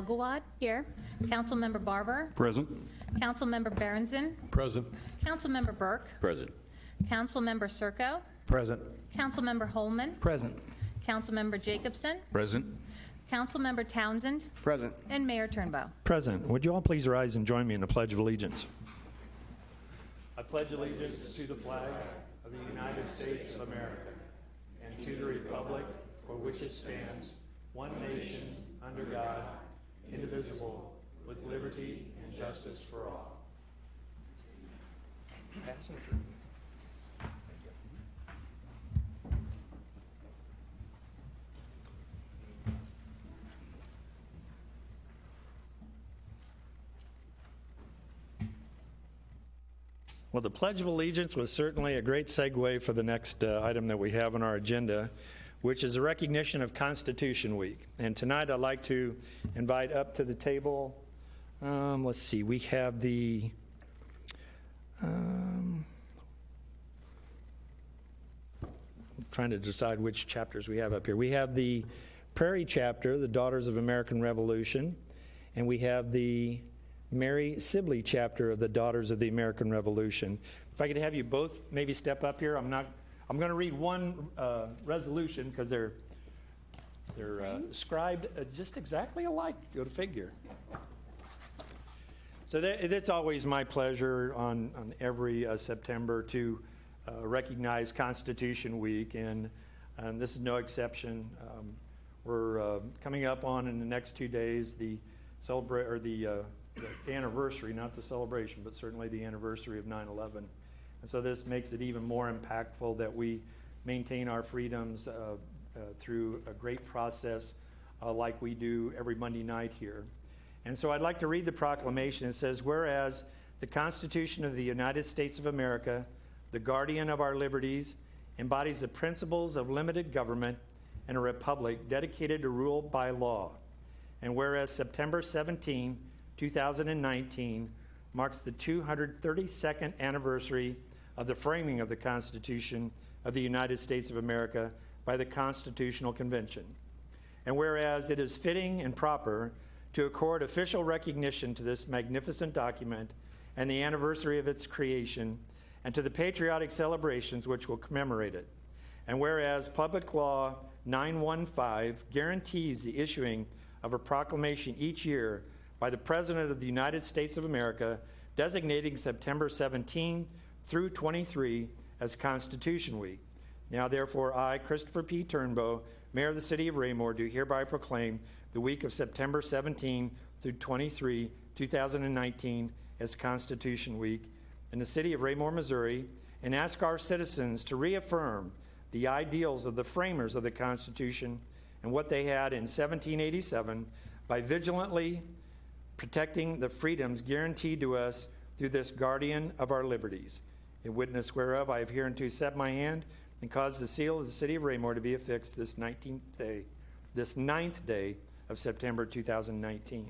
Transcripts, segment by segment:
Agawad. Here. Councilmember Barber. Present. Councilmember Berenson. Present. Councilmember Burke. Present. Councilmember Circo. Present. Councilmember Holman. Present. Councilmember Jacobson. Present. Councilmember Townsend. Present. And Mayor Turnbow. Present. Would you all please rise and join me in the Pledge of Allegiance? I pledge allegiance to the flag of the United States of America and to the republic for which it stands, one nation, under God, indivisible, with liberty and justice for all. Passing through. Well, the Pledge of Allegiance was certainly a great segue for the next item that we have on our agenda, which is a recognition of Constitution Week. And tonight I'd like to invite up to the table, let's see, we have the, I'm trying to decide which chapters we have up here. We have the Prairie chapter, the Daughters of American Revolution, and we have the Mary Sibley chapter of the Daughters of the American Revolution. If I could have you both maybe step up here. I'm going to read one resolution because they're scribed just exactly alike. Go to figure. So it's always my pleasure on every September to recognize Constitution Week, and this is no exception. We're coming up on in the next 2 days the anniversary, not the celebration, but certainly the anniversary of 9/11. And so this makes it even more impactful that we maintain our freedoms through a great process like we do every Monday night here. And so I'd like to read the proclamation. It says, whereas the Constitution of the United States of America, the guardian of our liberties, embodies the principles of limited government and a republic dedicated to rule by law. And whereas September 17, 2019 marks the 232nd anniversary of the framing of the Constitution of the United States of America by the Constitutional Convention. And whereas it is fitting and proper to accord official recognition to this magnificent document and the anniversary of its creation, and to the patriotic celebrations which will commemorate it. And whereas Public Law 915 guarantees the issuing of a proclamation each year by the President of the United States of America, designating September 17 through 23 as Constitution Week. Now, therefore, I, Christopher P. Turnbow, Mayor of the City of Raymore, do hereby proclaim the week of September 17 through 23, 2019 as Constitution Week in the City of Raymore, Missouri, and ask our citizens to reaffirm the ideals of the framers of the Constitution and what they had in 1787 by vigilantly protecting the freedoms guaranteed to us through this guardian of our liberties. In witness whereof I have hereunto set my hand and caused the seal of the City of Raymore to be affixed this 9th day of September 2019.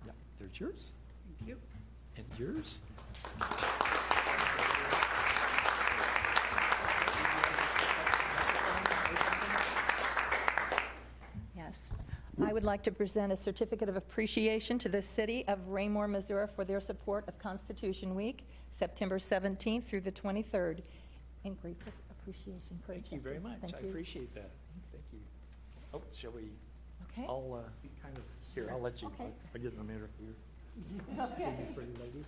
Yeah, there's yours. Thank you. And yours. Yes. I would like to present a certificate of appreciation to the city of Raymore, Missouri for their support of Constitution Week, September 17th through the 23rd. And great appreciation. Thank you very much. Thank I you. appreciate that. Thank you. Oh, shall we? Okay. I'll kind of, here, I'll let you, Okay. I'll get in a minute here. Okay. These pretty ladies.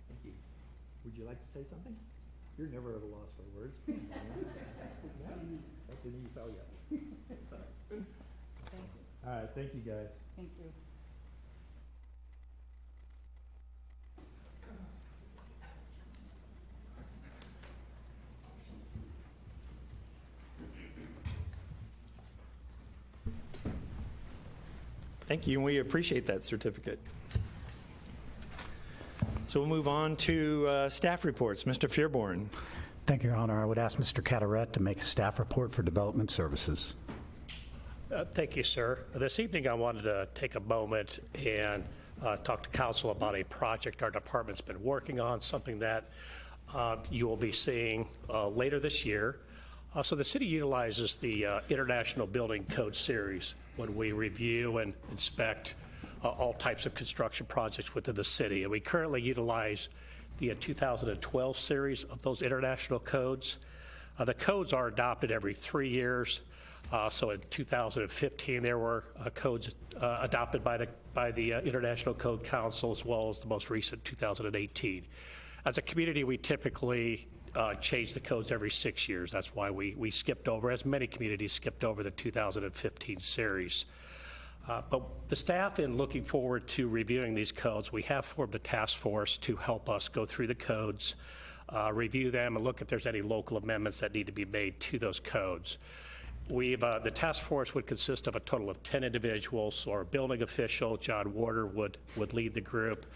Thank you. Would you like to say something? You're never at a loss for words. That's Denise, oh yeah. Sorry. Thank you. All right, thank you guys. Thank you. Thank you, and we appreciate that certificate. So we'll move on to staff reports. Mr. Fearborn. Thank you, Your Honor. I would ask Mr. Cataret to make a staff report for Development Services. Thank you, sir. This evening, I wanted to take a moment and talk to council about a project our department's been working on, something that you will be seeing later this year. So the city utilizes the International Building Code series when we review and inspect all types of construction projects within the city. And we currently utilize the 2012 series of those international codes. The codes are adopted every 3 years. So in 2015, there were codes adopted by the International Code Council, as well as the most recent 2018. As a community, we typically change the codes every 6 years. That's why we skipped over, as many communities skipped over the 2015 series. But the staff, in looking forward to reviewing these codes, we have formed a task force to help us go through the codes, review them, and look if there's any local amendments that need to be made to those codes. The task force would consist of a total of 10 individuals. So our building official, John Warder, would lead the group.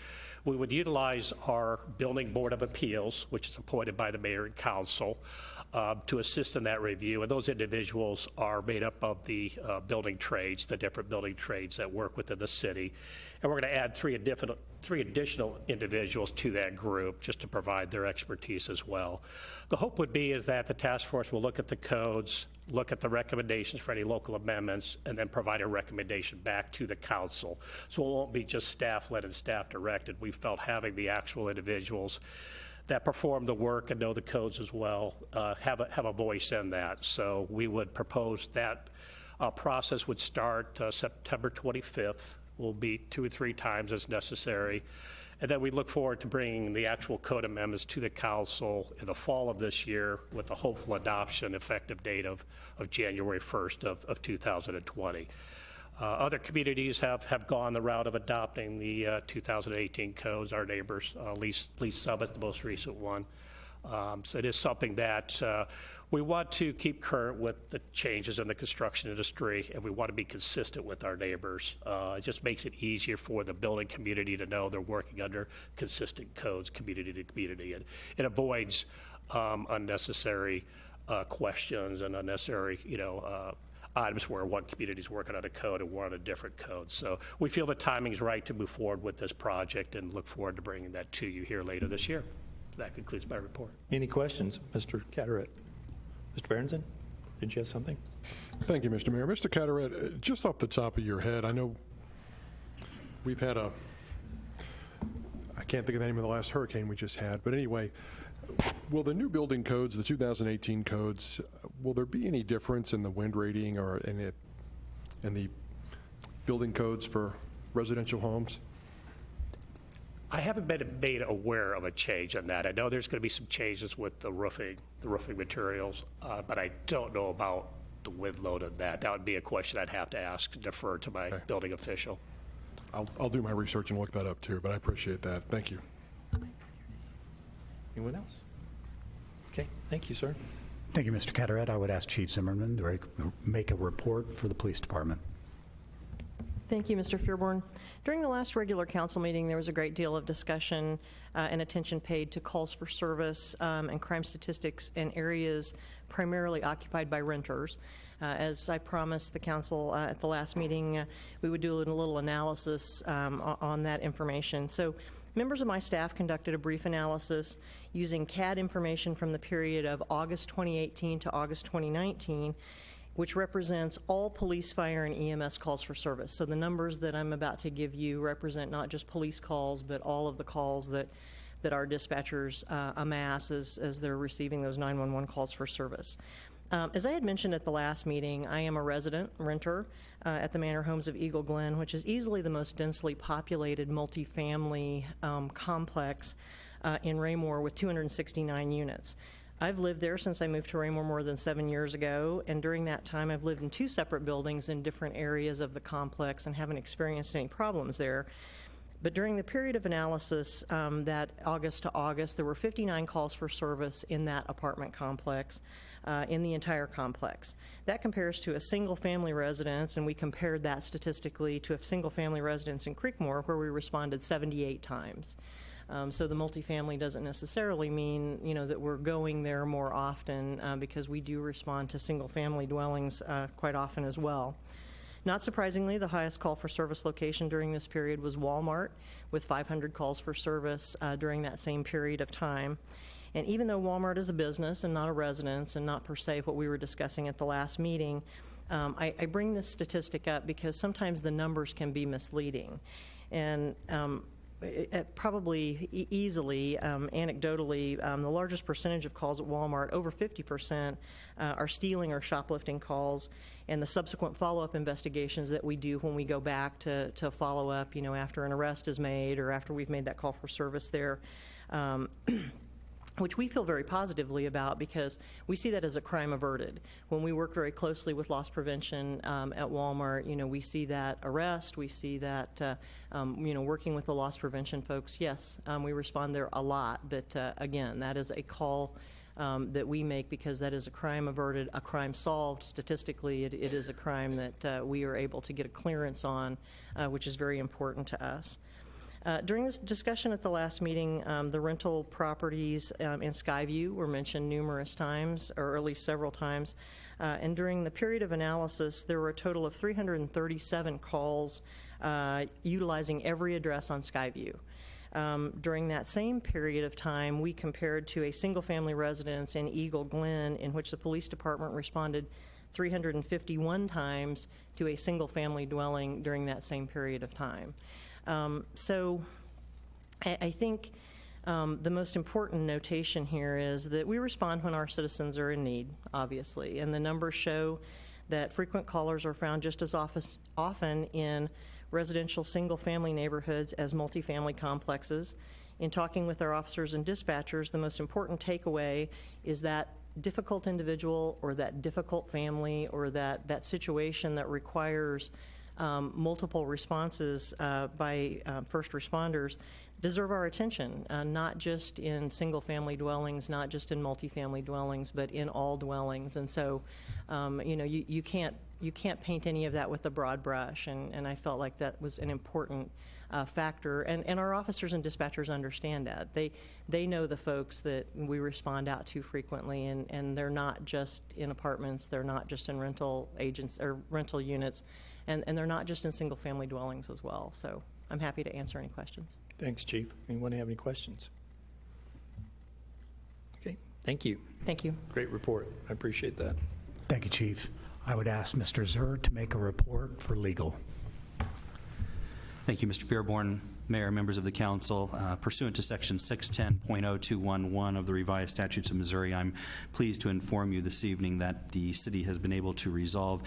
We would utilize our Building Board of Appeals, which is appointed by the mayor and council, to assist in that review. And those individuals are made up of the building trades, the different building trades that work within the city. And we're going to add three additional individuals to that group just to provide their expertise as well. The hope would be is that the task force will look at the codes, look at the recommendations for any local amendments, and then provide a recommendation back to the council. So it won't be just staff-led and staff-directed. We felt having the actual individuals that perform the work and know the codes as well have a voice in that. So we would propose that process would start September 25th. Will be 2 or 3 times as necessary. And then we look forward to bringing the actual code amendments to the council in the fall of this year with the hopeful adoption effective date of January 1st of 2020. Other communities have gone the route of adopting the 2018 codes. Our neighbors, Lee's Summit, the most recent one. So it is something that we want to keep current with the changes in the construction industry, and we want to be consistent with our neighbors. It just makes it easier for the building community to know they're working under consistent codes, community to community, and it avoids unnecessary questions and unnecessary, items where one community is working on a code and we're on a different code. So we feel the timing is right to move forward with this project and look forward to bringing that to you here later this year. That concludes my report. Any questions, Mr. Carteret? Mr. Berenson, did you have something? Thank you, Mr. Mayor. Mr. Carteret, just off the top of your head, I know we've had I can't think of the name of the last hurricane we just had, but anyway, will the new building codes, the 2018 codes, will there be any difference in the wind rating or in the building codes for residential homes? I haven't been made aware of a change on that. I know there's going to be some changes with the roofing materials, but I don't know about the wind load of that. That would be a question I'd have to ask, defer to my building official. I'll do my research and look that up too, but I appreciate that. Thank you. Anyone else? Okay, thank you, sir. Thank you, Mr. Carteret. I would ask Chief Zimmerman to make a report for the police department. Thank you, Mr. Fearborn. During the last regular council meeting, there was a great deal of discussion and attention paid to calls for service and crime statistics in areas primarily occupied by renters. As I promised the council at the last meeting, we would do a little analysis on that information. So members of my staff conducted a brief analysis using CAD information from the period of August 2018 to August 2019, which represents all police, fire, and EMS calls for service. So the numbers that I'm about to give you represent not just police calls, but all of the calls that our dispatchers amass as they're receiving those 911 calls for service. As I had mentioned at the last meeting, I am a resident renter at the Manor Homes of Eagle Glen, which is easily the most densely populated multifamily complex in Raymore with 269 units. I've lived there since I moved to Raymore more than 7 years ago, and during that time I've lived in 2 separate buildings in different areas of the complex and haven't experienced any problems there. But during the period of analysis, that August to August, there were 59 calls for service in that apartment complex, in the entire complex. That compares to a single-family residence, and we compared that statistically to a single-family residence in Creekmore, where we responded 78 times. So the multifamily doesn't necessarily mean, that we're going there more often because we do respond to single-family dwellings quite often as well. Not surprisingly, the highest call for service location during this period was Walmart, with 500 calls for service during that same period of time. And even though Walmart is a business and not a residence and not per se what we were discussing at the last meeting, I bring this statistic up because sometimes the numbers can be misleading. And probably easily, anecdotally, the largest percentage of calls at Walmart, over 50%, are stealing or shoplifting calls, and the subsequent follow-up investigations that we do when we go back to follow up, after an arrest is made or after we've made that call for service there, which we feel very positively about because we see that as a crime averted. When we work very closely with loss prevention at Walmart, we see that arrest, we see that, working with the loss prevention folks, yes, we respond there a lot, but again, that is a call that we make because that is a crime averted, a crime solved. Statistically, it is a crime that we are able to get a clearance on, which is very important to us. During this discussion at the last meeting, the rental properties in Skyview were mentioned numerous times, or at least several times. And during the period of analysis, there were a total of 337 calls utilizing every address on Skyview. During that same period of time, we compared to a single-family residence in Eagle Glen, in which the police department responded 351 times to a single-family dwelling during that same period of time. So I think the most important notation here is that we respond when our citizens are in need, obviously, and the numbers show that frequent callers are found just as often in residential single-family neighborhoods as multifamily complexes. In talking with our officers and dispatchers, the most important takeaway is that difficult individual or that difficult family or that situation that requires multiple responses by first responders deserve our attention, not just in single-family dwellings, not just in multifamily dwellings, but in all dwellings. And so, you can't paint any of that with a broad brush, and I felt like that was an important factor. And our officers and dispatchers understand that. They know the folks that we respond out to frequently, and they're not just in apartments, they're not just in rental agents or rental units, and they're not just in single-family dwellings as well. So I'm happy to answer any questions. Thanks, Chief. Anyone have any questions? Okay, thank you. Thank you. Great report. I appreciate that. Thank you, Chief. I would ask Mr. Zur to make a report for legal. Thank you, Mr. Fairborn, Mayor, members of the council. Pursuant to Section 610.0211 of the revised statutes of Missouri, I'm pleased to inform you this evening that the city has been able to resolve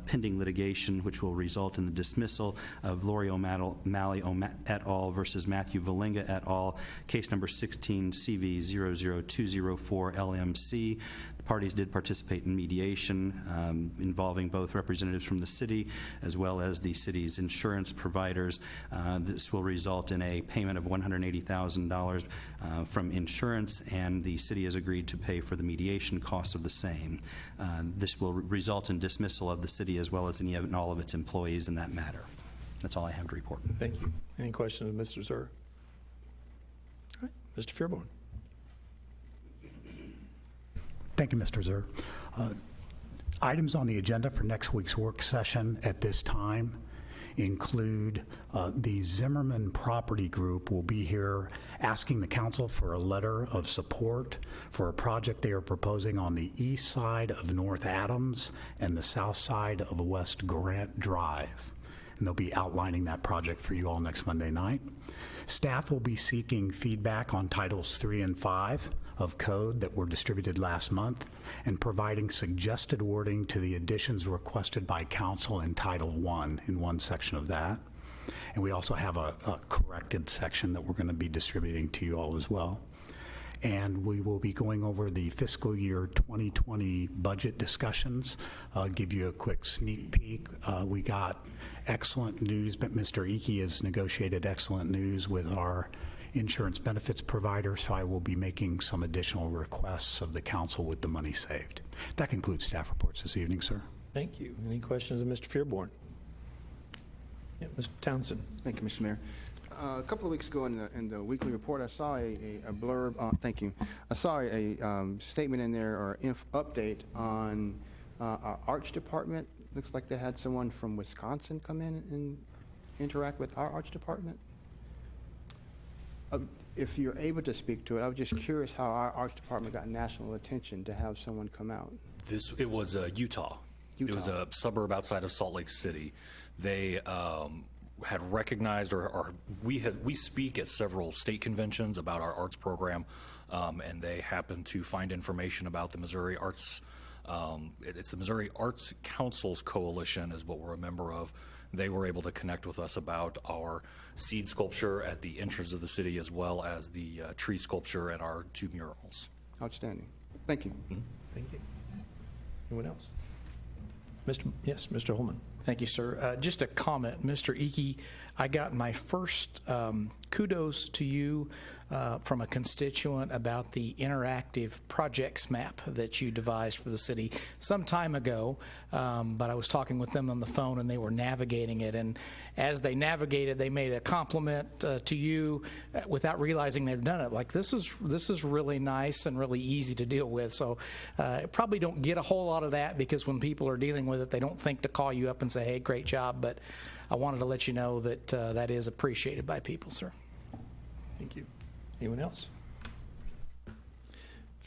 pending litigation which will result in the dismissal of Lori O'Malley et al. Versus Matthew Valinga et al., case number 16 CV 00204 LMC. The parties did participate in mediation involving both representatives from the city as well as the city's insurance providers. This will result in a payment of $180,000 from insurance, and the city has agreed to pay for the mediation costs of the same. This will result in dismissal of the city as well as any and all of its employees in that matter. That's all I have to report. Thank you. Any questions of Mr. Zur? All right, Mr. Fairborn. Thank you, Mr. Zur. Items on the agenda for next week's work session at this time include the Zimmerman Property Group will be here asking the council for a letter of support for a project they are proposing on the east side of North Adams and the south side of West Grant Drive. And they'll be outlining that project for you all next Monday night. Staff will be seeking feedback on Titles 3 and 5 of code that were distributed last month and providing suggested wording to the additions requested by council in Title 1 in one section of that. And we also have a corrected section that we're going to be distributing to you all as well. And we will be going over the fiscal year 2020 budget discussions. I'll give you a quick sneak peek. We got excellent news, but Mr. Icky has negotiated excellent news with our insurance benefits provider, so I will be making some additional requests of the council with the money saved. That concludes staff reports this evening, sir. Thank you. Any questions of Mr. Fairborn? Yeah, Mr. Townsend. Thank you, Mr. Mayor. A couple of weeks ago in the weekly report, I saw a blurb. Thank you. I saw a statement in there or update on our arts department. Looks like they had someone from Wisconsin come in and interact with our arts department. if you're able to speak to it, I was just curious how our Arts Department got national attention to have someone come out. It was Utah. It was Utah. a suburb outside of Salt Lake City. They had recognized, or we speak at several state conventions about our arts program, and they happened to find information about the Missouri Arts. It's the Missouri Arts Council's Coalition is what we're a member of. They were able to connect with us about our seed sculpture at the entrance of the city, as well as the tree sculpture and our 2 murals. Outstanding. Thank you. Thank you. Anyone else? Yes, Mr. Holman. Thank you, sir. Just a comment, Mr. Icky, I got my first kudos to you from a constituent about the interactive projects map that you devised for the city some time ago, but I was talking with them on the phone and they were navigating it, and as they navigated, they made a compliment to you without realizing they'd done it. Like, this is really nice and really easy to deal with, so probably don't get a whole lot of that, because when people are dealing with it, they don't think to call you up and say, hey, great job, but I wanted to let you know that that is appreciated by people, sir. Thank you. Anyone else? If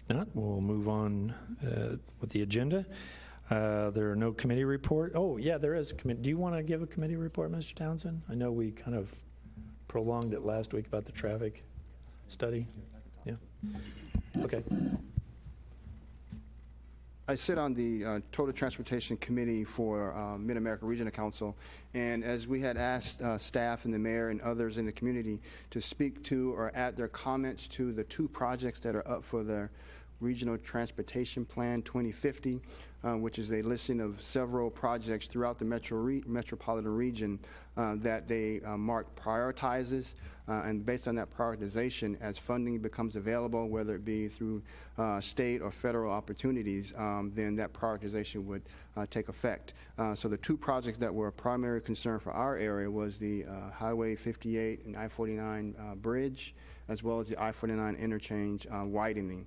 not, we'll move on with the agenda. There are no committee report. Oh, yeah, there is a committee. Do you want to give a committee report, Mr. Townsend? I know we kind of prolonged it last week about the traffic study. Yeah. Okay. I sit on the Total Transportation Committee for Mid-America Regional Council, and as we had asked staff and the mayor and others in the community to speak to or add their comments to the 2 projects that are up for the Regional Transportation Plan 2050, which is a listing of several projects throughout the metropolitan region that they mark prioritizes, and based on that prioritization, as funding becomes available, whether it be through state or federal opportunities, then that prioritization would take effect. So the 2 projects that were a primary concern for our area was the Highway 58 and I-49 bridge, as well as the I-49 interchange widening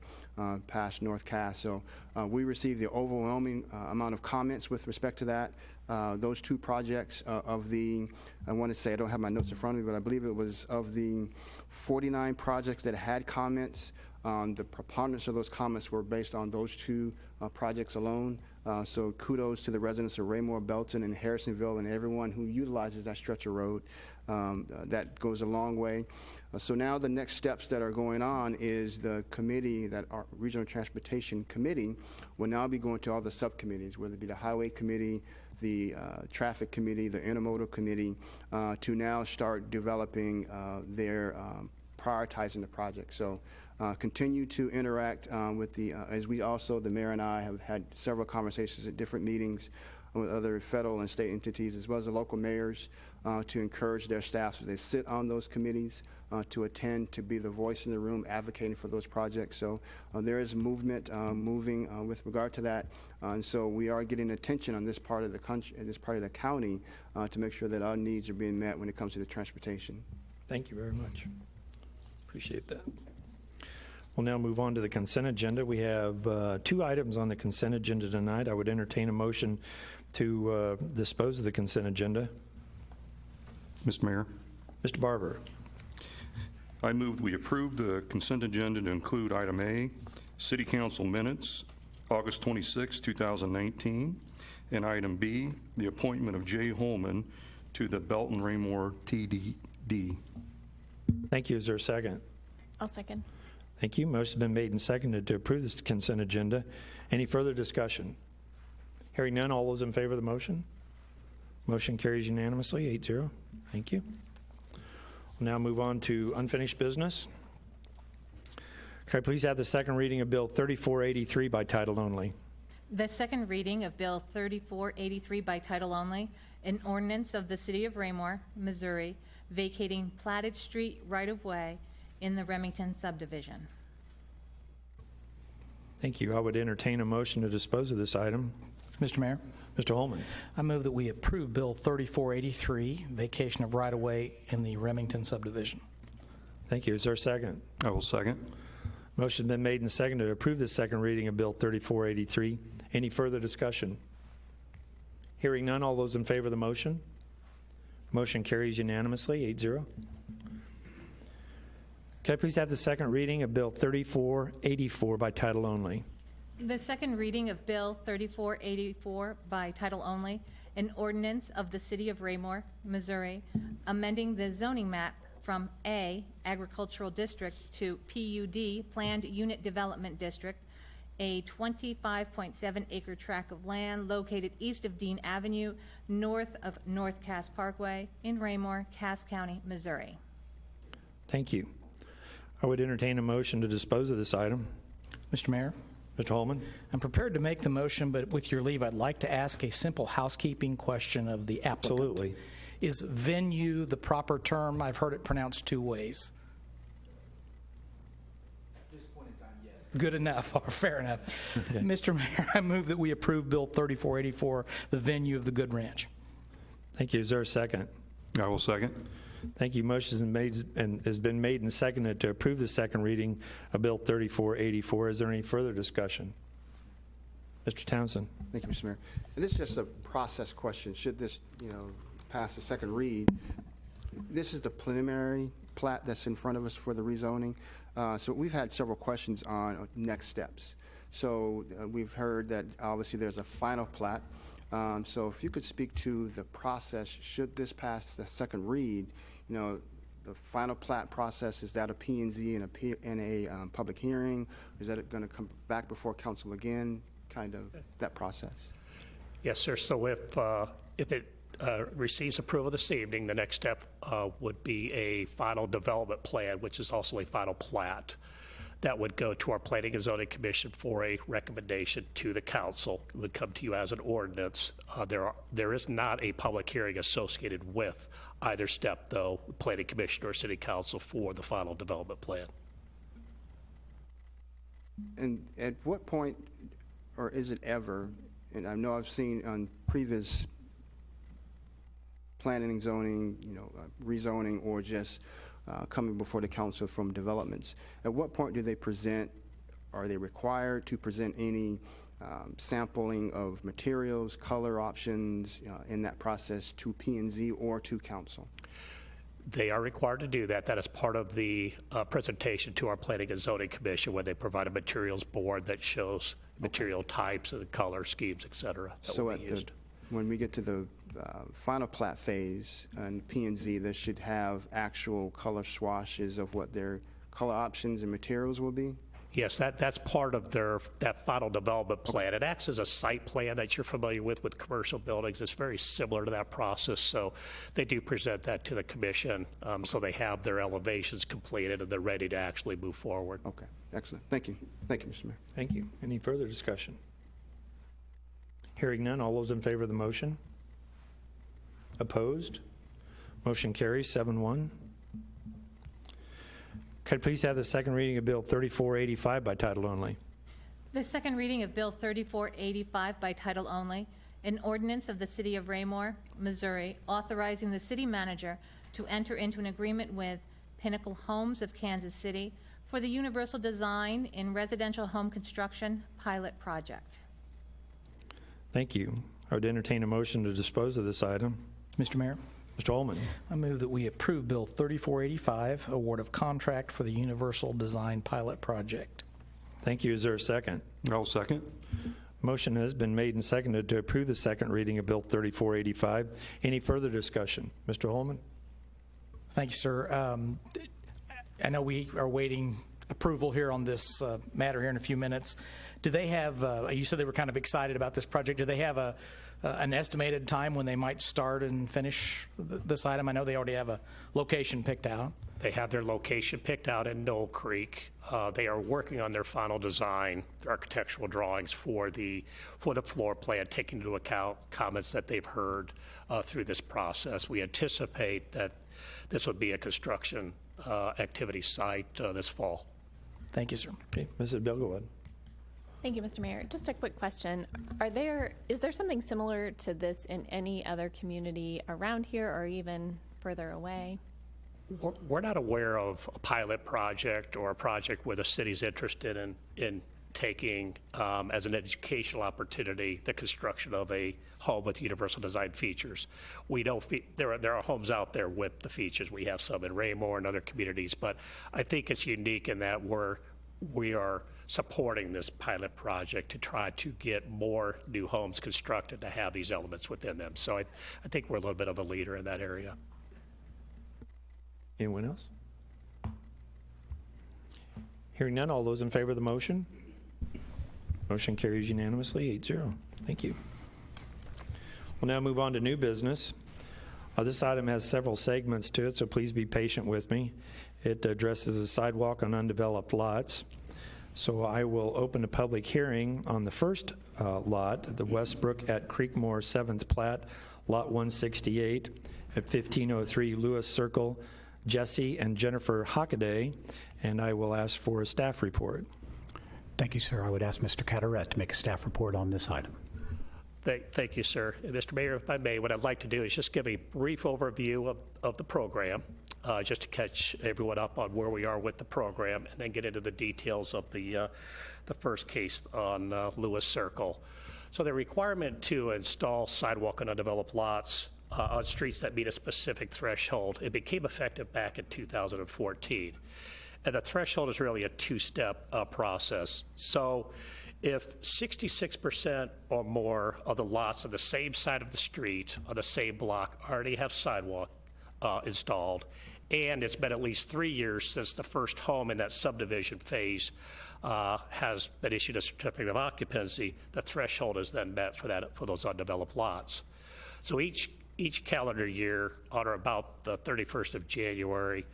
past North Cass. So we received the overwhelming amount of comments with respect to that. Those 2 projects of the, I want to say, I don't have my notes in front of me, but I believe it was of the 49 projects that had comments, the preponderance of those comments were based on those 2 projects alone. So kudos to the residents of Raymore, Belton, and Harrisonville, and everyone who utilizes that stretch of road. That goes a long way. So now the next steps that are going on is the committee, that our Regional Transportation Committee, will now be going to all the subcommittees, whether it be the Highway Committee, the Traffic Committee, the Intermodal Committee, to now start developing their prioritizing the project. So continue to interact with the, as we also, the mayor and I have had several conversations at different meetings with other federal and state entities, as well as the local mayors, to encourage their staffs as they sit on those committees to attend, to be the voice in the room advocating for those projects. So there is movement moving with regard to that. And so we are getting attention on this part of the country, this part of the county, to make sure that our needs are being met when it comes to the transportation. Thank you very much. Appreciate that. We'll now move on to the consent agenda. We have 2 items on the consent agenda tonight. I would entertain a motion to dispose of the consent agenda. Mr. Mayor, Mr. Barber. I moved we approve the consent agenda to include item A, City Council minutes, August 26, 2019, and item B, the appointment of Jay Holman to the Belton Raymore TDD. Thank you. Is there a second? I'll second. Thank you. Motion's been made and seconded to approve this consent agenda. Any further discussion? Hearing none, all those in favor of the motion? Motion carries unanimously, 8-0. Thank you. We'll now move on to unfinished business. Could I please have the second reading of Bill 3483 by title only? The second reading of Bill 3483 by title only, an ordinance of the City of Raymore, Missouri, vacating platted street right-of-way in the Remington subdivision. Thank you. I would entertain a motion to dispose of this item. Mr. Mayor, Mr. Holman. I move that we approve Bill 3483, vacation of right-of-way in the Remington subdivision. Thank you. Is there a second? I will second. Motion's been made and seconded to approve the second reading of Bill 3483. Any further discussion? Hearing none, all those in favor of the motion? Motion carries unanimously, 8-0. Could I please have the second reading of Bill 3484 by title only? The second reading of Bill 3484 by title only, an ordinance of the City of Raymore, Missouri, amending the zoning map from A, Agricultural District, to PUD, Planned Unit Development District, a 25.7 acre tract of land located east of Dean Avenue, north of North Cass Parkway, in Raymore, Cass County, Missouri. Thank you. I would entertain a motion to dispose of this item. Mr. Mayor, Mr. Holman? I'm prepared to make the motion, but with your leave, I'd like to ask a simple housekeeping question of the applicant. Absolutely. Is venue the proper term? I've heard it pronounced two ways. Good enough, or fair enough. Okay. Mr. Mayor, I move that we approve Bill 3484, the venue of the Good Ranch. Thank you. Is there a second? I will second. Thank you. Motion has been made and seconded to approve the second reading of Bill 3484. Is there any further discussion? Mr. Townsend? Thank you, Mr. Mayor. And this is just a process question. Should this, pass the second read, this is the preliminary plat that's in front of us for the rezoning. So we've had several questions on next steps. So we've heard that obviously there's a final plat. So if you could speak to the process, should this pass the second read, the final plat process, is that a P&Z and a public hearing? Is that going to come back before council again, kind of that process? Yes, sir. So if it receives approval this evening, the next step would be a final development plan, which is also a final plat. That would go to our Planning and Zoning Commission for a recommendation to the council. It would come to you as an ordinance. There is not a public hearing associated with either step, though, Planning Commission or City Council for the final development plan. And at what point, or is it ever, and I know I've seen on previous planning and zoning, rezoning, or just coming before the council from developments, at what point do they present, are they required to present any sampling of materials, color options in that process to P&Z or to council? They are required to do that. That is part of the presentation to our Planning and Zoning Commission when they provide a materials board that shows material types and color schemes, et cetera, that So will at be used. when we get to the final plat phase and P&Z, they should have actual color swatches of what their color options and materials will be? Yes, that's part of that final development plan. It acts as a site plan that you're familiar with commercial buildings. It's very similar to that process, so they do present that to the commission, so they have their elevations completed and they're ready to actually move forward. Okay, excellent. Thank you. Thank you, Mr. Mayor. Thank you. Any further discussion? Hearing none, all those in favor of the motion? Opposed? Motion carries 7-1. Could I please have the second reading of Bill 3485 by title only? The second reading of Bill 3485 by title only, an ordinance of the City of Raymore, Missouri, authorizing the city manager to enter into an agreement with Pinnacle Homes of Kansas City for the Universal Design in Residential Home Construction Pilot Project. Thank you. I would entertain a motion to dispose of this item. Mr. Mayor, Mr. Holman? I move that we approve Bill 3485, award of contract for the Universal Design Pilot Project. Thank you. Is there a second? I'll second. Motion has been made and seconded to approve the second reading of Bill 3485. Any further discussion? Mr. Holman? Thank you, sir. I know we are waiting approval here on this matter here in a few minutes. Do they have, you said they were kind of excited about this project. Do they have an estimated time when they might start and finish this item? I know they already have a location picked out. They have their location picked out in Knoll Creek. They are working on their final design, their architectural drawings for the floor plan, taking into account comments that they've heard through this process. We anticipate that this would be a construction activity site this fall. Thank you, sir. Okay. Mrs. Bilgerwood? Thank you, Mr. Mayor. Just a quick question. Is there something similar to this in any other community around here or even further away? We're not aware of a pilot project or a project where the city's interested in taking as an educational opportunity the construction of a home with universal design features. We don't, there are homes out there with the features. We have some in Raymore and other communities, but I think it's unique in that we are supporting this pilot project to try to get more new homes constructed to have these elements within them. So I think we're a little bit of a leader in that area. Anyone else? Hearing none, all those in favor of the motion? Motion carries unanimously, 8-0. Thank you. We'll now move on to new business. This item has several segments to it, so please be patient with me. It addresses a sidewalk on undeveloped lots. So I will open a public hearing on the first lot, the Westbrook at Creekmore 7th Plat, Lot 168 at 1503 Lewis Circle, Jesse and Jennifer Hockaday, and I will ask for a staff report. Thank you, sir. I would ask Mr. Cataret to make a staff report on this item. Thank you, sir. And Mr. Mayor, if I may, what I'd like to do is just give a brief overview of the program, just to catch everyone up on where we are with the program, and then get into the details of the first case on Lewis Circle. So the requirement to install sidewalk on undeveloped lots on streets that meet a specific threshold, it became effective back in 2014. And the threshold is really a two-step process. So if 66% or more of the lots on the same side of the street on the same block already have sidewalk installed, and it's been at least 3 years since the first home in that subdivision phase has been issued a certificate of occupancy, the threshold is then met for those undeveloped lots. So each calendar year, on or about the 31st of January,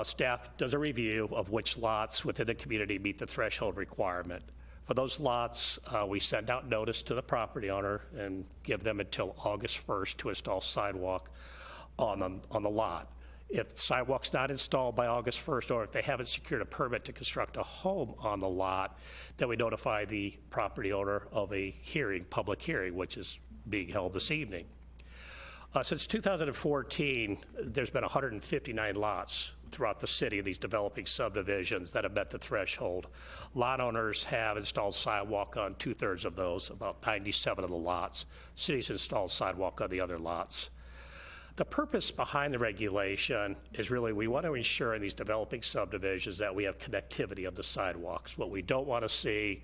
staff does a review of which lots within the community meet the threshold requirement. For those lots, we send out notice to the property owner and give them until August 1st to install sidewalk on the lot. If the sidewalk's not installed by August 1st, or if they haven't secured a permit to construct a home on the lot, then we notify the property owner of a hearing, public hearing, which is being held this evening. Since 2014, there's been 159 lots throughout the city in these developing subdivisions that have met the threshold. Lot owners have installed sidewalk on 2/3 of those, about 97 of the lots. Cities installed sidewalk on the other lots. The purpose behind the regulation is really we want to ensure in these developing subdivisions that we have connectivity of the sidewalks. What we don't want to see,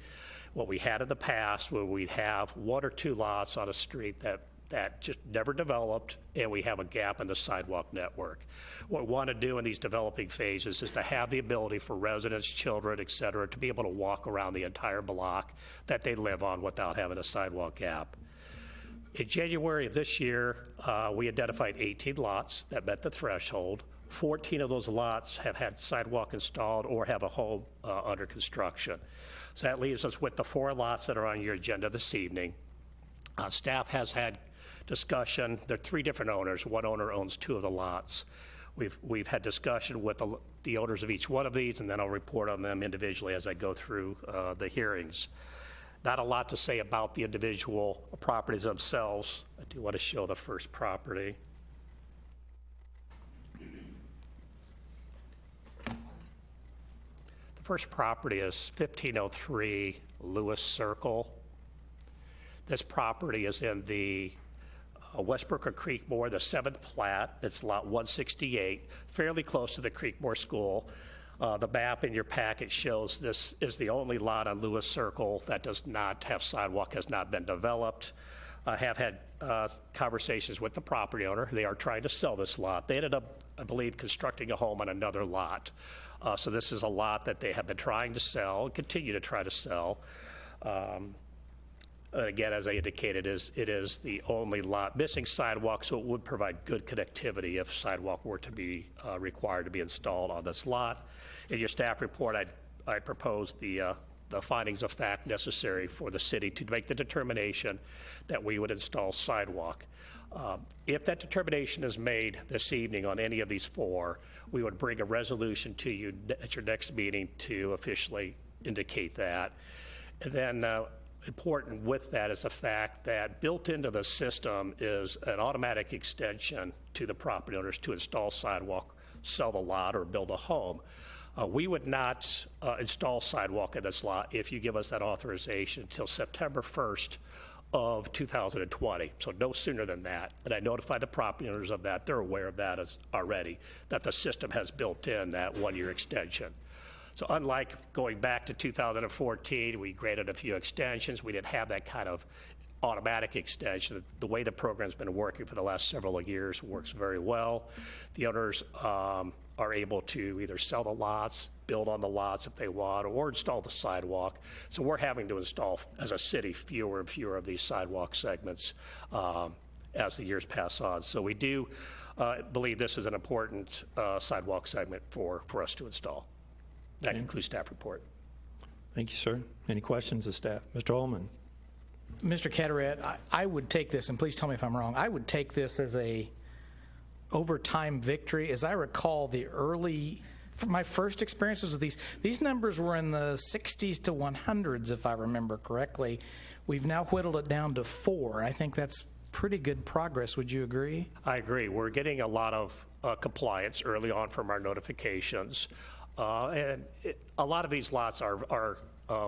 what we had in the past, where we'd have 1 or 2 lots on a street that just never developed, and we have a gap in the sidewalk network. What we want to do in these developing phases is to have the ability for residents, children, et cetera, to be able to walk around the entire block that they live on without having a sidewalk gap. In January of this year, we identified 18 lots that met the threshold. 14 of those lots have had sidewalk installed or have a home under construction. So that leaves us with the 4 lots that are on your agenda this evening. Staff has had discussion. There are 3 different owners. One owner owns 2 of the lots. We've had discussion with the owners of each one of these, and then I'll report on them individually as I go through the hearings. Not a lot to say about the individual properties themselves. I do want to show the first property. The first property is 1503 Lewis Circle. This property is in the Westbrook or Creekmore, the 7th plat. It's lot 168, fairly close to the Creekmore School. The map in your packet shows this is the only lot on Lewis Circle that does not have sidewalk, has not been developed. I have had conversations with the property owner. They are trying to sell this lot. They ended up, I believe, constructing a home on another lot. So this is a lot that they have been trying to sell and continue to try to sell. And again, as I indicated, it is the only lot missing sidewalk, so it would provide good connectivity if sidewalk were to be required to be installed on this lot. In your staff report, I proposed the findings of fact necessary for the city to make the determination that we would install sidewalk. If that determination is made this evening on any of these 4, we would bring a resolution to you at your next meeting to officially indicate that. And then important with that is the fact that built into the system is an automatic extension to the property owners to install sidewalk, sell the lot, or build a home. We would not install sidewalk in this lot if you give us that authorization until September 1st of 2020, so no sooner than that. And I notified the property owners of that. They're aware of that already, that the system has built in that one-year extension. So unlike going back to 2014, we granted a few extensions. We didn't have that kind of automatic extension. The way the program's been working for the last several years works very well. The owners are able to either sell the lots, build on the lots if they want, or install the sidewalk. So we're having to install, as a city, fewer and fewer of these sidewalk segments as the years pass on. So we do believe this is an important sidewalk segment for us to install. That concludes staff report. Thank you, sir. Any questions of staff? Mr. Holman? Mr. Carteret, I would take this, and please tell me if I'm wrong, I would take this as a overtime victory. As I recall, from my first experiences with these numbers were in the 60s to 100s, if I remember correctly. We've now whittled it down to 4. I think that's pretty good progress. Would you agree? I agree. We're getting a lot of compliance early on from our notifications. A lot of these lots are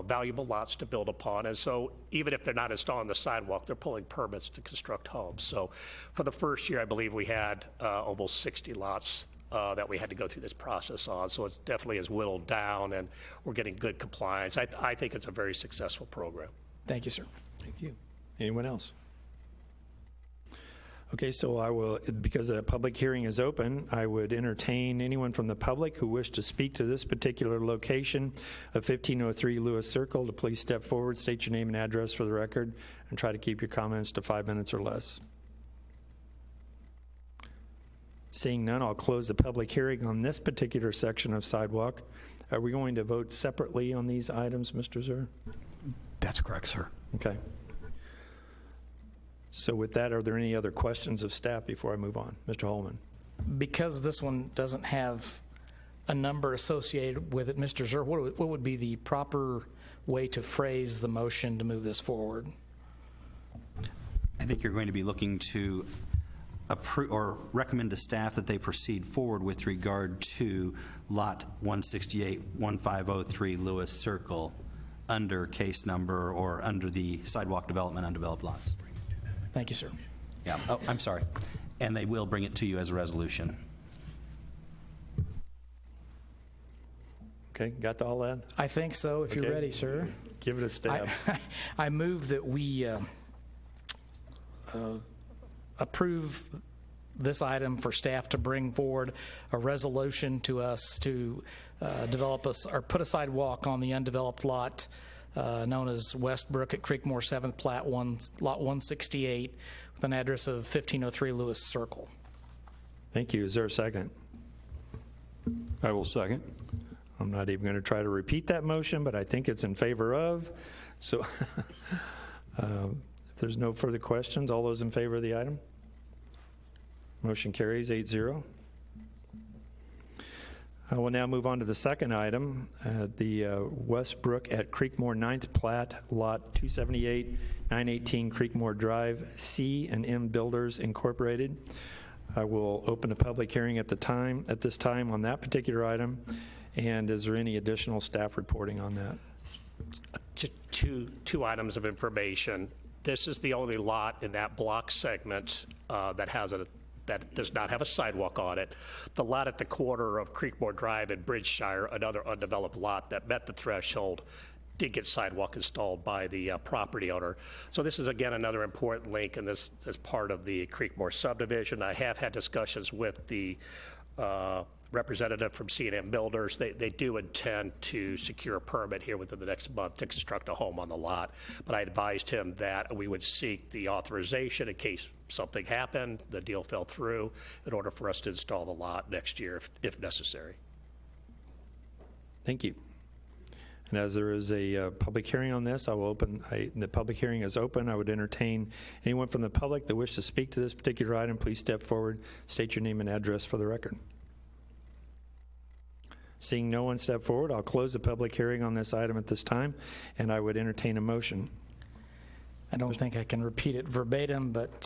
valuable lots to build upon, and so even if they're not installing the sidewalk, they're pulling permits to construct homes. So for the first year, I believe we had almost 60 lots that we had to go through this process on, so it definitely is whittled down, and we're getting good compliance. I think it's a very successful program. Thank you, sir. Thank you. Anyone else? Okay, so I will, because the public hearing is open, I would entertain anyone from the public who wish to speak to this particular location of 1503 Lewis Circle to please step forward, state your name and address for the record, and try to keep your comments to 5 minutes or less. Seeing none, I'll close the public hearing on this particular section of sidewalk. Are we going to vote separately on these items, Mr. Zur? That's correct, sir. Okay. So with that, are there any other questions of staff before I move on? Mr. Holman? Because this one doesn't have a number associated with it, Mr. Zur, what would be the proper way to phrase the motion to move this forward? I think you're going to be looking to approve or recommend to staff that they proceed forward with regard to lot 168-1503 Lewis Circle under case number or under the sidewalk development undeveloped lots. Thank you, sir. Yeah. Oh, I'm sorry. And they will bring it to you as a resolution. Okay, got all that? I think so, if you're Okay. ready, sir. Give it a stab. I move that we approve this item for staff to bring forward a resolution to us to develop or put a sidewalk on the undeveloped lot known as Westbrook at Creekmore 7th Plat, Lot 168, with an address of 1503 Lewis Circle. Thank you. Is there a second? I will second. I'm not even going to try to repeat that motion, but I think it's in favor of. So if there's no further questions, all those in favor of the item? Motion carries 8-0. I will now move on to the second item, the Westbrook at Creekmore 9th Plat, Lot 278, 918 Creekmore Drive, C and M Builders Incorporated. I will open a public hearing at this time on that particular item. And is there any additional staff reporting on that? Just two items of information. This is the only lot in that block segment that does not have a sidewalk on it. The lot at the corner of Creekmore Drive and Bridgeshire, another undeveloped lot that met the threshold, did get sidewalk installed by the property owner. So this is, again, another important link in this as part of the Creekmore subdivision. I have had discussions with the representative from C&M Builders. They do intend to secure a permit here within the next month to construct a home on the lot. But I advised him that we would seek the authorization in case something happened, the deal fell through, in order for us to install the lot next year if necessary. Thank you. And as there is a public hearing on this, the public hearing is open. I would entertain anyone from the public that wish to speak to this particular item, please step forward, state your name and address for the record. Seeing no one step forward, I'll close the public hearing on this item at this time, and I would entertain a motion. I don't think I can repeat it verbatim, but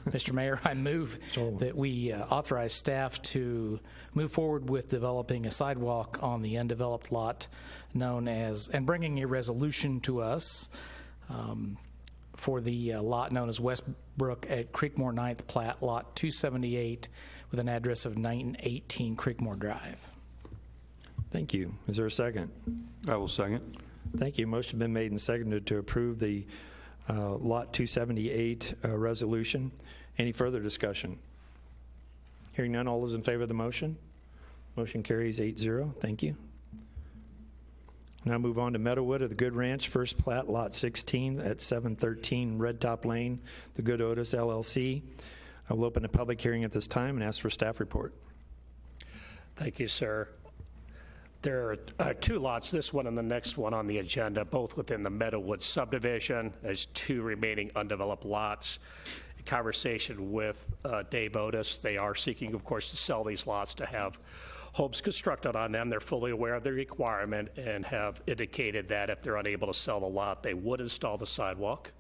Mr. Mayor, I move that we authorize staff to move forward with developing a sidewalk on the undeveloped lot known as, and bringing a resolution to us for the lot known as Westbrook at Creekmore 9th Plat, Lot 278, with an address of 918 Creekmore Drive. Thank you. Is there a second? I will second. Thank you. Motion been made and seconded to approve the Lot 278 resolution. Any further discussion? Hearing none, all those in favor of the motion? Motion carries 8-0. Thank you. Now move on to Meadowwood of the Good Ranch, first plat, Lot 16 at 713 Red Top Lane, the Good Otis LLC. I will open a public hearing at this time and ask for staff report. Thank you, sir. There are two lots, this one and the next one on the agenda, both within the Meadowwood subdivision. There's two remaining undeveloped lots. In conversation with Dave Otis, they are seeking, of course, to sell these lots to have homes constructed on them. They're fully aware of the requirement and have indicated that if they're unable to sell the lot, they would install the sidewalk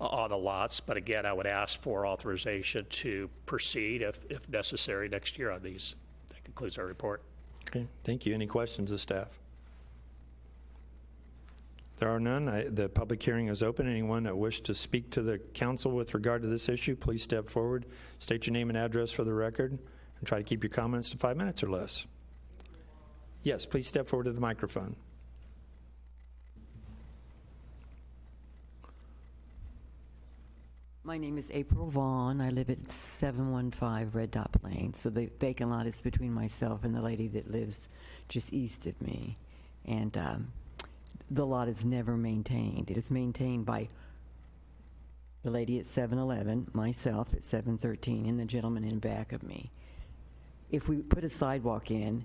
on the lots. But again, I would ask for authorization to proceed if necessary next year on these. That concludes our report. Okay, thank you. Any questions of staff? There are none. The public hearing is open. Anyone that wishes to speak to the council with regard to this issue, please step forward, state your name and address for the record, and try to keep your comments to 5 minutes or less. Yes, please step forward to the microphone. My name is April Vaughn. I live at 715 Red Dot Lane. So the vacant lot is between myself and the lady that lives just east of me. And the lot is never maintained. It is maintained by the lady at 711, myself at 713, and the gentleman in back of me. If we put a sidewalk in,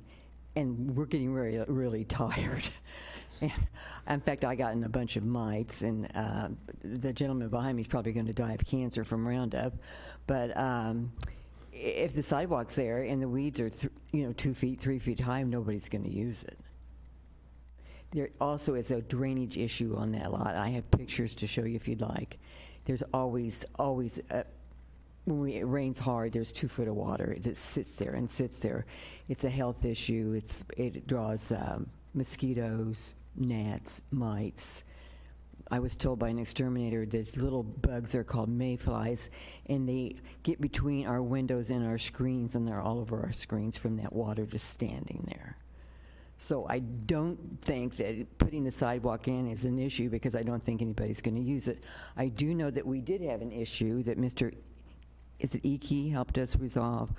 and we're getting really tired. And in fact, I got in a bunch of mites, and the gentleman behind me is probably going to die of cancer from Roundup. But if the sidewalk's there and the weeds are 2 feet, 3 feet high, nobody's going to use it. There also is a drainage issue on that lot. I have pictures to show you if you'd like. There's always when it rains hard, there's 2 foot of water that sits there and sits there. It's a health issue. It draws mosquitoes, gnats, mites. I was told by an exterminator these little bugs are called mayflies, and they get between our windows and our screens, and they're all over our screens from that water just standing there. So I don't think that putting the sidewalk in is an issue, because I don't think anybody's going to use it. I do know that we did have an issue that Mr. Icky helped us resolve.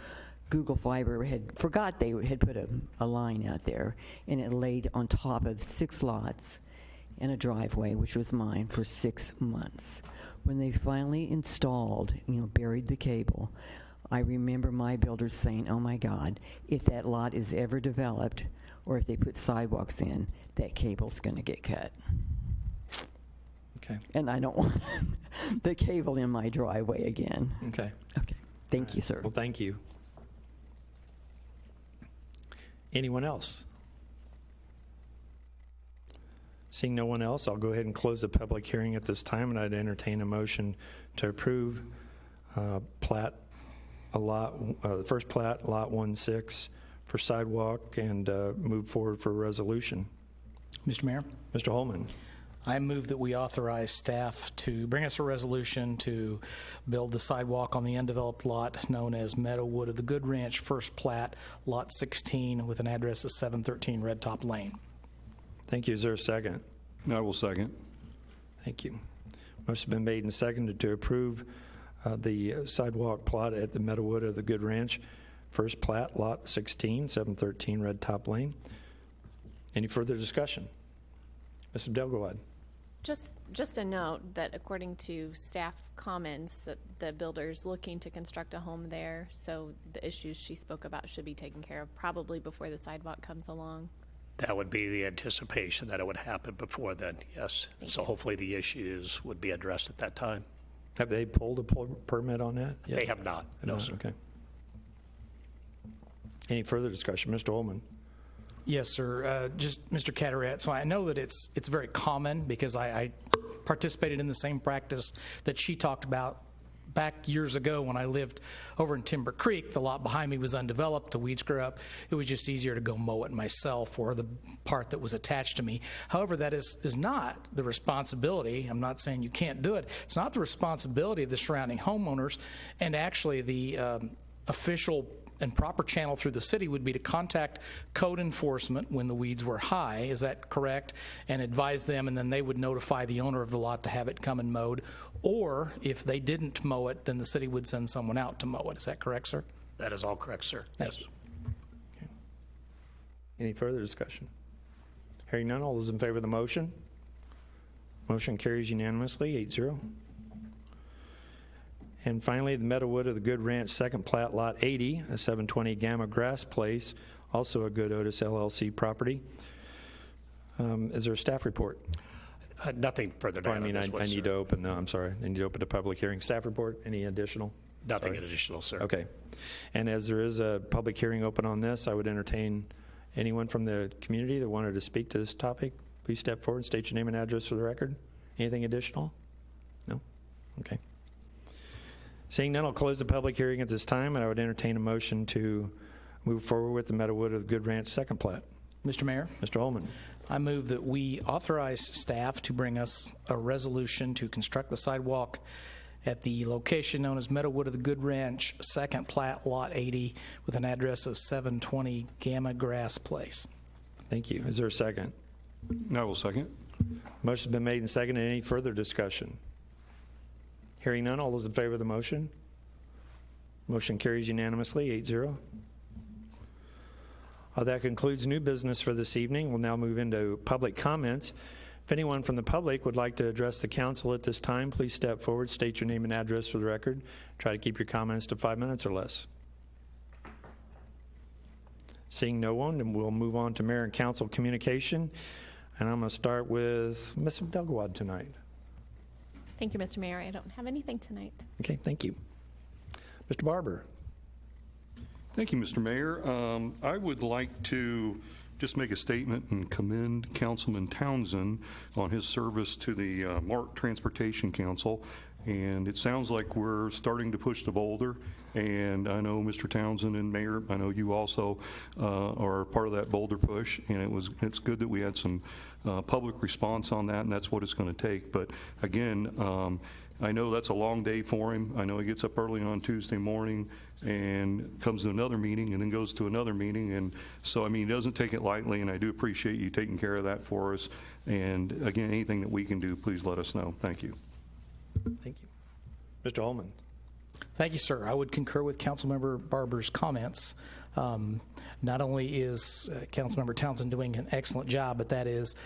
Google Fiber forgot they had put a line out there, and it laid on top of 6 lots and a driveway, which was mine, for 6 months. When they finally installed, buried the cable, I remember my builders saying, oh my God, if that lot is ever developed, or if they put sidewalks in, that cable's going to get cut. Okay. And I don't want the cable in my driveway again. Okay. Okay. Thank you, sir. Well, thank you. Anyone else? Seeing no one else, I'll go ahead and close the public hearing at this time, and I'd entertain a motion to approve the first plat, Lot 16, for sidewalk, and move forward for a resolution. Mr. Mayor? Mr. Holman. I move that we authorize staff to bring us a resolution to build the sidewalk on the undeveloped lot known as Meadowwood of the Good Ranch, first plat, Lot 16, with an address of 713 Red Top Lane. Thank you. Is there a second? I will second. Thank you. Motion's been made and seconded to approve the sidewalk plot at the Meadowwood of the Good Ranch, first plat, Lot 16, 713 Red Top Lane. Any further discussion? Mr. Delgado. Just a note that according to staff comments, that the builder's looking to construct a home there, so the issues she spoke about should be taken care of probably before the sidewalk comes along. That would be the anticipation, that it would happen before then, yes. So hopefully the issues would be addressed at that time. Have they pulled a permit on that yet? They have not, no, sir. Okay. Any further discussion? Mr. Holman. Yes, sir. Just Mr. Cataret. So I know that it's very common because I participated in the same practice that she talked about back years ago when I lived over in Timber Creek. The lot behind me was undeveloped. The weeds grew up. It was just easier to go mow it myself, or the part that was attached to me. However, that is not the responsibility. I'm not saying you can't do it. It's not the responsibility of the surrounding homeowners, and actually the official and proper channel through the city would be to contact code enforcement when the weeds were high. Is that correct? And advise them, and then they would notify the owner of the lot to have it come and mowed. Or if they didn't mow it, then the city would send someone out to mow it. Is that correct, sir? That is all correct, sir. Thank Yes. you. Any further discussion? Hearing none, all those in favor of the motion? Motion carries unanimously, 8-0. And finally, the Meadowood of the Good Ranch Second Plat, Lot 80, a 720 Gamma Grass Place, also a Good Otis LLC property. Is there a staff report? Nothing further to Oh, add I mean, on this one, I need sir. to open, no, I'm sorry. I need to open a public hearing. Staff report, any additional? Nothing Sorry. additional, sir. Okay. And as there is a public hearing open on this, I would entertain anyone from the community that wanted to speak to this topic. Please step forward and state your name and address for the record. Anything additional? No? Okay. Seeing none, I'll close the public hearing at this time, and I would entertain a motion to move forward with the Meadowood of the Good Ranch Second Plat. Mr. Mayor, Mr. Holman. I move that we authorize staff to bring us a resolution to construct the sidewalk at the location known as Meadowood of the Good Ranch, Second Plat, Lot 80, with an address of 720 Gamma Grass Place. Thank you. Is there a second? I will second. Motion's been made and seconded. Any further discussion? Hearing none, all those in favor of the motion? Motion carries unanimously, 8-0. That concludes new business for this evening. We'll now move into public comments. If anyone from the public would like to address the council at this time, please step forward, state your name and address for the record. Try to keep your comments to 5 minutes or less. Seeing no one, then we'll move on to mayor and council communication. And I'm going to start with Ms. Abdelgawad tonight. Thank you, Mr. Mayor. I don't have anything tonight. Okay, thank you. Mr. Barber. Thank you, Mr. Mayor. I would like to just make a statement and commend Councilman Townsend on his service to the MARC Transportation Council. And it sounds like we're starting to push the boulder. And I know Mr. Townsend and Mayor, I know you also are part of that boulder push. And it's good that we had some public response on that, and that's what it's going to take. But again, I know that's a long day for him. I know he gets up early on Tuesday morning and comes to another meeting and then goes to another meeting. And so, I mean, he doesn't take it lightly, and I do appreciate you taking care of that for us. And again, anything that we can do, please let us know. Thank you. Thank you. Mr. Holman. Thank you, sir. I would concur with Councilmember Barber's comments. Not only is Councilmember Townsend doing an excellent job, but that is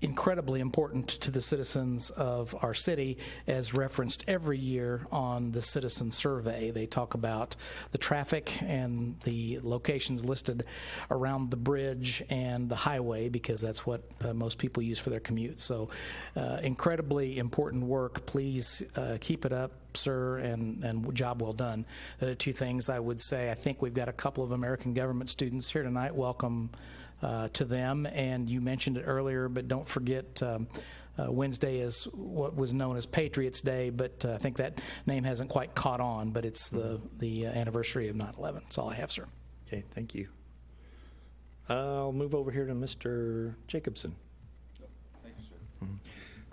incredibly important to the citizens of our city, as referenced every year on the citizen survey. They talk about the traffic and the locations listed around the bridge and the highway, because that's what most people use for their commute. So incredibly important work. Please keep it up, sir, and job well done. The two things I would say, I think we've got a couple of American government students here tonight. Welcome to them. And you mentioned it earlier, but don't forget Wednesday is what was known as Patriots Day, but I think that name hasn't quite caught on, but it's the anniversary of 9/11. That's all I have, sir. Okay, thank you. I'll move over here to Mr. Jacobson. Thank you,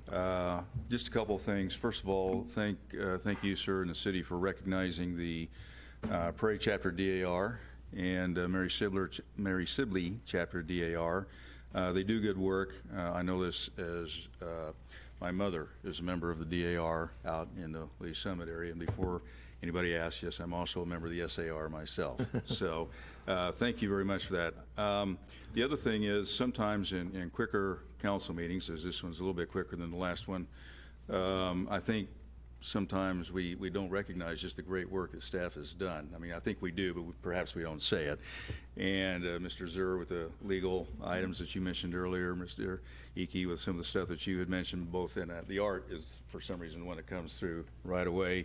sir. Just a couple of things. First of all, thank you, sir, and the city for recognizing the Prairie Chapter DAR and Mary Sibley Chapter DAR. They do good work. I know this as my mother is a member of the DAR out in the Lee Summit area, and before anybody asks, yes, I'm also a member of the SAR myself. So thank you very much for that. The other thing is, sometimes in quicker council meetings, as this one's a little bit quicker than the last one, I think sometimes we don't recognize just the great work that staff has done. I mean, I think we do, but perhaps we don't say it. And Mr. Zur, with the legal items that you mentioned earlier, Mr. Icky, with some of the stuff that you had mentioned, both in the art is, for some reason, one that comes through right away.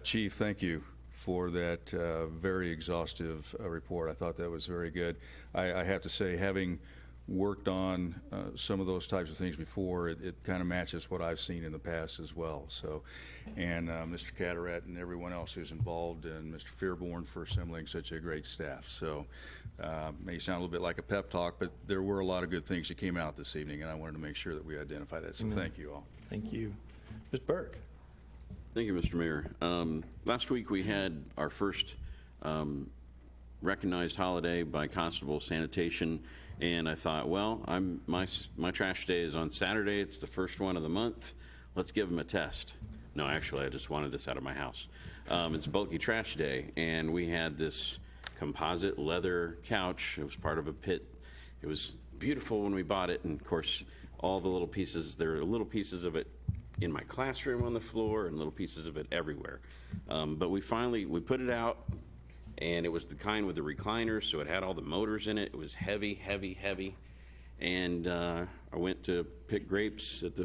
Chief, thank you for that very exhaustive report. I thought that was very good. I have to say, having worked on some of those types of things before, it kind of matches what I've seen in the past as well. So, and Mr. Catarat and everyone else who's involved, and Mr. Fearborn for assembling such a great staff. So, may sound a little bit like a pep talk, but there were a lot of good things that came out this evening, and I wanted to make sure that we identify that. So, thank you all. Thank you. Ms. Burke. Thank you, Mr. Mayor. Last week we had our first recognized holiday by Constable Sanitation, and I thought, well, my trash day is on Saturday. It's the first one of the month. Let's give them a test. No, actually, I just wanted this out of my house. It's Bulky Trash Day, and we had this composite leather couch. It was part of a pit. It was beautiful when we bought it, and of course, all the little pieces, there are little pieces of it in my classroom on the floor and little pieces of it everywhere. But we put it out, and it was the kind with the recliners, so it had all the motors in it. It was heavy, heavy, heavy. And I went to pick grapes at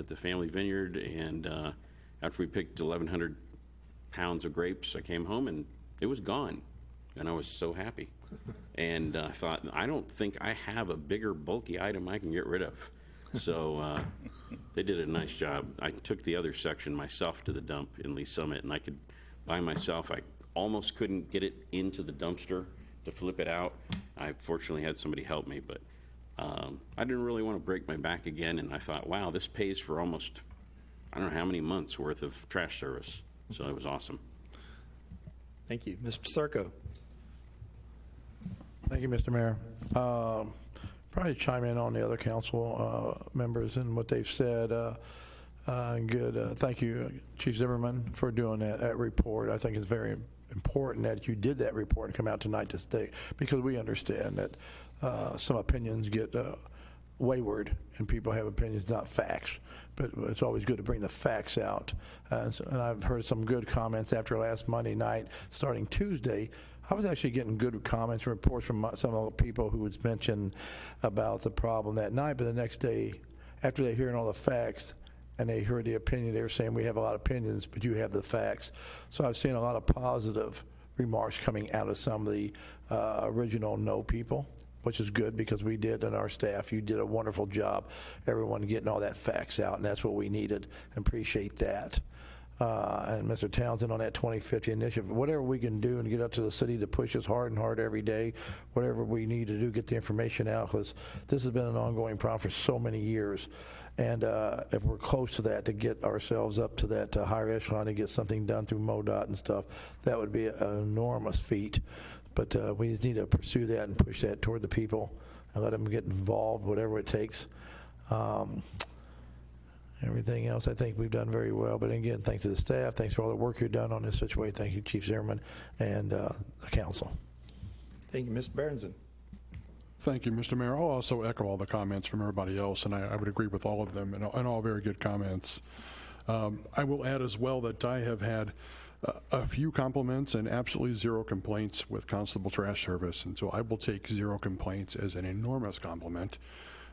the family vineyard, and after we picked 1,100 pounds of grapes, I came home and it was gone, and I was so happy. And I thought, I don't think I have a bigger, bulky item I can get rid of. So they did a nice job. I took the other section myself to the dump in Lee Summit, and I could, by myself, I almost couldn't get it into the dumpster to flip it out. I fortunately had somebody help me, but I didn't really want to break my back again, and I thought, wow, this pays for almost, I don't know how many months worth of trash service. So it was awesome. Thank you. Mr. Circo. Thank you, Mr. Mayor. Probably chime in on the other council members and what they've said. Good. Thank you, Chief Zimmerman, for doing that report. I think it's very important that you did that report and come out tonight to stay, because we understand that some opinions get wayward and people have opinions, not facts. But it's always good to bring the facts out. And I've heard some good comments after last Monday night. Starting Tuesday, I was actually getting good comments and reports from some of the people who was mentioned about the problem that night. But the next day, after they hearing all the facts and they heard the opinion, they were saying, we have a lot of opinions, but you have the facts. So I've seen a lot of positive remarks coming out of some of the original no people, which is good, because we did, and our staff, you did a wonderful job, everyone getting all that facts out, and that's what we needed, and appreciate that. And Mr. Townsend on that 2050 initiative, whatever we can do and get up to the city to push us hard and hard every day, whatever we need to do, get the information out, because this has been an ongoing problem for so many years. And if we're close to that, to get ourselves up to that higher echelon, to get something done through MoDOT and stuff, that would be an enormous feat. But we just need to pursue that and push that toward the people and let them get involved, whatever it takes. Everything else, I think we've done very well. But again, thanks to the staff. Thanks for all the work you've done on this situation. Thank you, Chief Zimmerman, and the council. Thank you, Mr. Berenson. Thank you, Mr. Mayor. I'll also echo all the comments from everybody else, and I would agree with all of them, and all very good comments. I will add as well that I have had a few compliments and absolutely zero complaints with Constable Trash Service, and so I will take zero complaints as an enormous compliment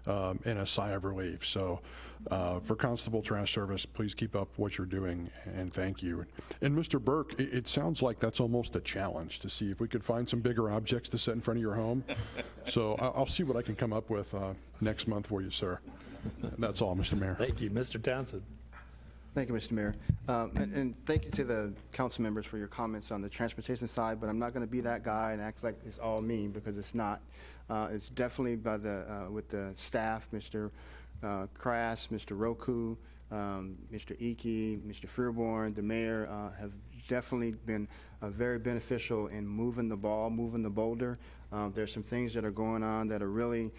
and a sigh of relief. So for Constable Trash Service, please keep up what you're doing, and thank you. And Mr. Burke, it sounds like that's almost a challenge to see if we could find some bigger objects to set in front of your home. So I'll see what I can come up with next month for you, sir. That's all, Mr. Mayor. Thank you. Mr. Townsend. Thank you, Mr. Mayor. And thank you to the council members for your comments on the transportation side, but I'm not going to be that guy and act like it's all me, because it's not. It's definitely by with the staff, Mr. Crass, Mr. Roku, Mr. Icky, Mr. Fearborn, the mayor have definitely been very beneficial in moving the ball, moving the boulder. There's some things that are going on that are really,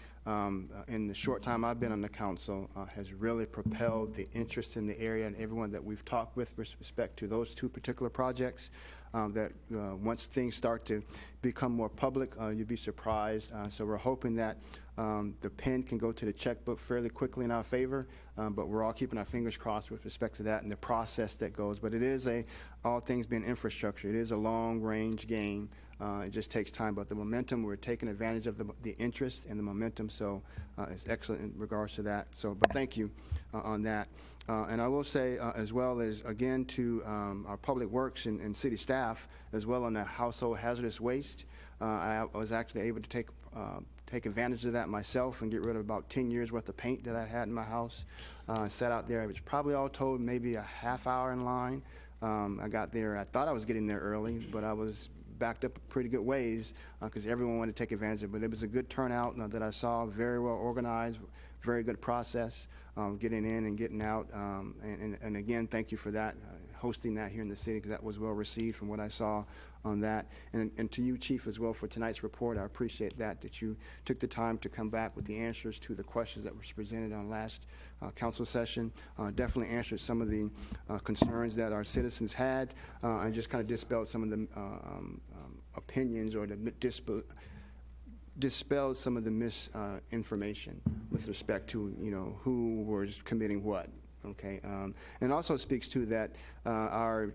in the short time I've been on the council, has really propelled the interest in the area, and everyone that we've talked with respect to those two particular projects, that once things start to become more public, you'd be surprised. So we're hoping that the pen can go to the checkbook fairly quickly in our favor, but we're all keeping our fingers crossed with respect to that and the process that goes. But it is all things being infrastructure, it is a long-range game. It just takes time, but the momentum, we're taking advantage of the interest and the momentum, so it's excellent in regards to that. So, but thank you on that. And I will say, as well as, again, to our public works and city staff, as well on the household hazardous waste, I was actually able to take advantage of that myself and get rid of about 10 years worth of paint that I had in my house. Sat out there, it was probably all told maybe a half hour in line. I got there, I thought I was getting there early, but I was backed up a pretty good ways because everyone wanted to take advantage of it. But it was a good turnout that I saw, very well organized, very good process, getting in and getting out. And again, thank you for that, hosting that here in the city, because that was well received from what I saw on that. And to you, Chief, as well, for tonight's report. I appreciate that you took the time to come back with the answers to the questions that were presented on last council session. Definitely answered some of the concerns that our citizens had, and just kind of dispelled some of the opinions, or the dispelled some of the misinformation with respect to, who was committing what, okay? And also speaks to that our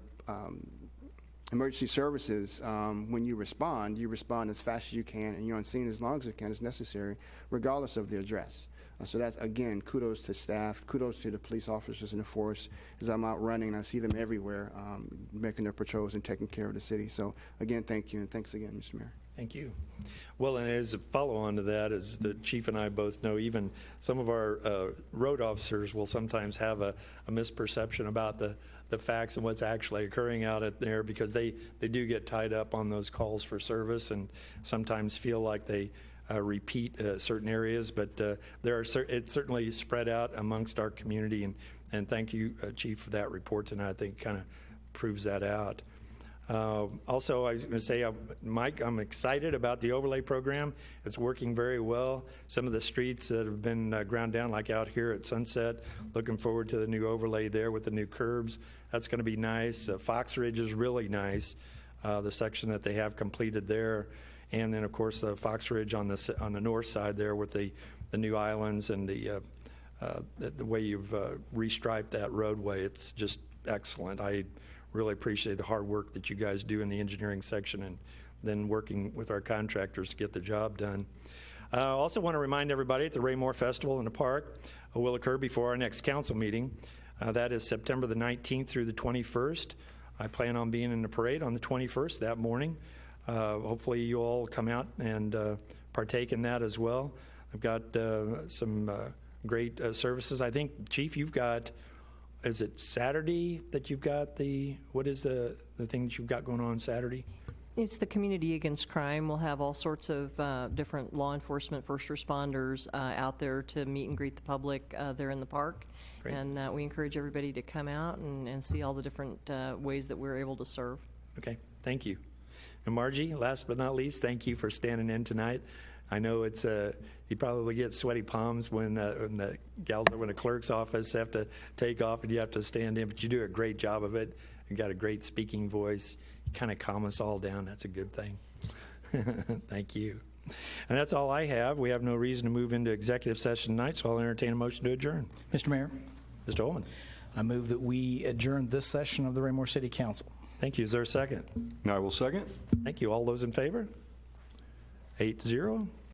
emergency services, when you respond as fast as you can, and you're on scene as long as you can as necessary, regardless of the address. So that's, again, kudos to staff, kudos to the police officers in the force. As I'm out running, I see them everywhere, making their patrols and taking care of the city. So again, thank you, and thanks again, Mr. Mayor. Thank you. Well, and as a follow-on to that, as the chief and I both know, even some of our road officers will sometimes have a misperception about the facts and what's actually occurring out there, because they do get tied up on those calls for service and sometimes feel like they repeat certain areas, but it's certainly spread out amongst our community, and thank you, Chief, for that report tonight. I think kind of proves that out. Also, I was going to say, Mike, I'm excited about the overlay program. It's working very well. Some of the streets that have been ground down, like out here at Sunset, looking forward to the new overlay there with the new curbs. That's going to be nice. Fox Ridge is really nice, the section that they have completed there. And then, of course, Fox Ridge on the north side there with the new islands and the way you've restriped that roadway. It's just excellent. I really appreciate the hard work that you guys do in the engineering section, and then working with our contractors to get the job done. I also want to remind everybody that the Raymore Festival in the Park will occur before our next council meeting. That is September the 19th through the 21st. I plan on being in the parade on the 21st that morning. Hopefully you all come out and partake in that as well. I've got some great services. I think, Chief, you've got, is it Saturday that you've got what is the thing that you've got going on Saturday? It's the Community Against Crime. We'll have all sorts of different law enforcement, first responders out there to meet and greet the public there in the park. Great. And we encourage everybody to come out and see all the different ways that we're able to serve. Okay, thank you. And Margie, last but not least, thank you for standing in tonight. I know it's you probably get sweaty palms when the gals over in the clerk's office have to take off and you have to stand in, but you do a great job of it. You got a great speaking voice. You kind of calm us all down. That's a good thing. Thank you. And that's all I have. We have no reason to move into executive session tonight, so I'll entertain a motion to adjourn. Mr. Mayor, Mr. Ullman. I move that we adjourn this session of the Raymore City Council. Thank you. Is there a second? I will second. Thank you. All those in favor? 8-0.